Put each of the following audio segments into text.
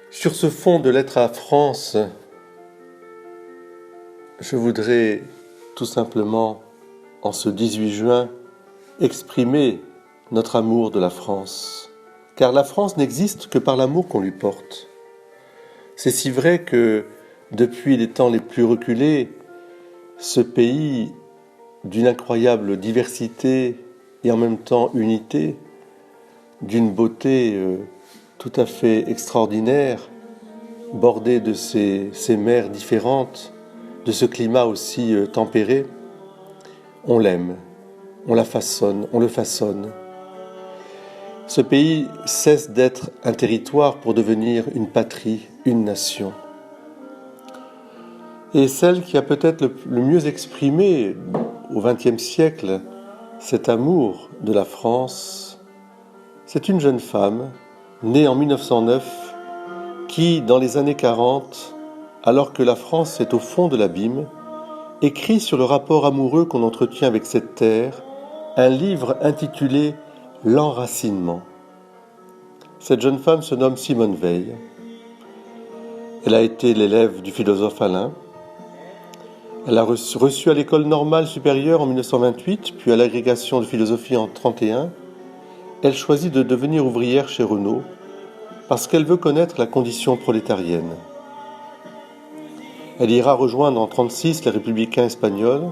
Sur ce fond de lettre à France, je voudrais tout simplement, en ce 18 juin, exprimer notre amour de la France. Car la France n'existe que par l'amour qu'on lui porte. C'est si vrai que, depuis les temps les plus reculés, ce pays, d'une incroyable diversité et en même temps unité, d'une beauté tout à fait extraordinaire, bordé de ces mers différentes, de ce climat aussi tempéré, on l'aime, on la façonne, on le façonne. Ce pays cesse d'être un territoire pour devenir une patrie, une nation. Et celle qui a peut-être le mieux exprimé au XXe siècle cet amour de la France, c'est une jeune femme née en 1909 qui, dans les années 40, alors que la France est au fond de l'abîme, écrit sur le rapport amoureux qu'on entretient avec cette terre un livre intitulé « L'enracinement ». Cette jeune femme se nomme Simone Veil. Elle a été l'élève du philosophe Alain. Elle a reçu à l'école normale supérieure en 1928, puis à l'agrégation de philosophie en 1931. Elle choisit de devenir ouvrière chez Renault parce qu'elle veut connaître la condition prolétarienne. Elle ira rejoindre en 1936 les Républicains espagnols,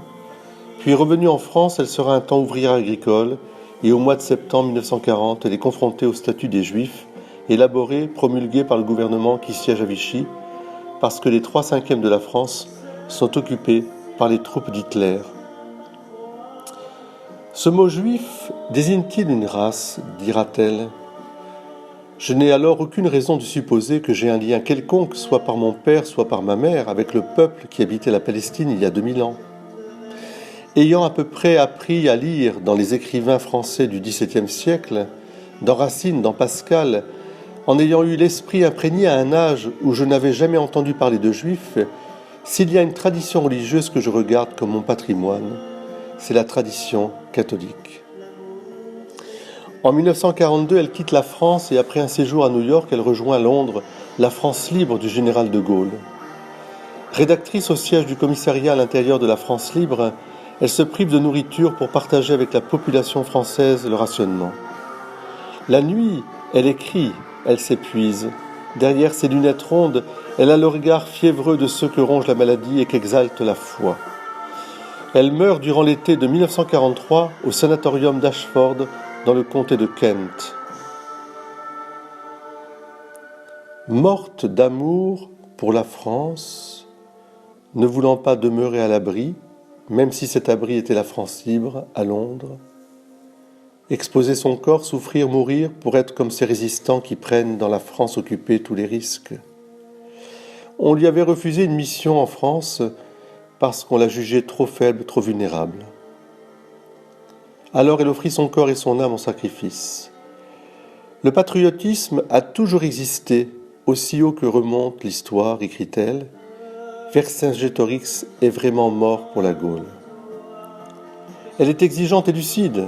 puis revenue en France, elle sera un temps ouvrière agricole, et au mois de septembre 1940, elle est confrontée au statut des Juifs, élaboré, promulgué par le gouvernement qui siège à Vichy, parce que les 3/5 de la France sont occupés par les troupes d'Hitler. Ce mot juif désigne-t-il une race, dira-t-elle ? Je n'ai alors aucune raison de supposer que j'ai un lien quelconque, soit par mon père, soit par ma mère, avec le peuple qui habitait la Palestine il y a 2000 ans. Ayant à peu près appris à lire dans les écrivains français du XVIIe siècle, dans Racine, dans Pascal, en ayant eu l'esprit imprégné à un âge où je n'avais jamais entendu parler de juifs, s'il y a une tradition religieuse que je regarde comme mon patrimoine, c'est la tradition catholique. En 1942, elle quitte la France et après un séjour à New York, elle rejoint à Londres la France libre du général de Gaulle. Rédactrice au siège du commissariat à l'intérieur de la France libre, elle se prive de nourriture pour partager avec la population française le rationnement. La nuit, elle écrit, elle s'épuise. Derrière ses lunettes rondes, elle a le regard fiévreux de ceux que ronge la maladie et qu'exalte la foi. Elle meurt durant l'été de 1943 au sanatorium d'Ashford, dans le comté de Kent. Morte d'amour pour la France, ne voulant pas demeurer à l'abri, même si cet abri était la France libre, à Londres, exposer son corps, souffrir, mourir, pour être comme ces résistants qui prennent dans la France occupée tous les risques. On lui avait refusé une mission en France parce qu'on l'a jugée trop faible, trop vulnérable. Alors elle offrit son corps et son âme en sacrifice. Le patriotisme a toujours existé, aussi haut que remonte l'histoire, écrit-elle. Vercingétorix est vraiment mort pour la Gaule. Elle est exigeante et lucide.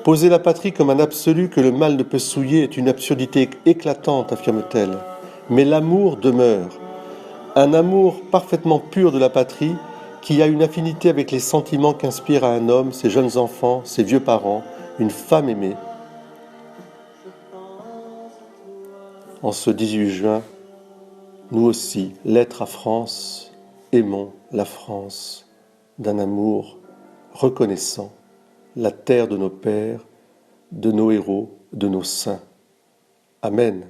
Poser la patrie comme un absolu que le mal ne peut souiller est une absurdité éclatante, affirme-t-elle. Mais l'amour demeure. Un amour parfaitement pur de la patrie qui a une affinité avec les sentiments qu'inspire à un homme, ses jeunes enfants, ses vieux parents, une femme aimée. En ce 18 juin, nous aussi, lettre à France, aimons la France d'un amour reconnaissant, la terre de nos pères, de nos héros, de nos saints. Amen.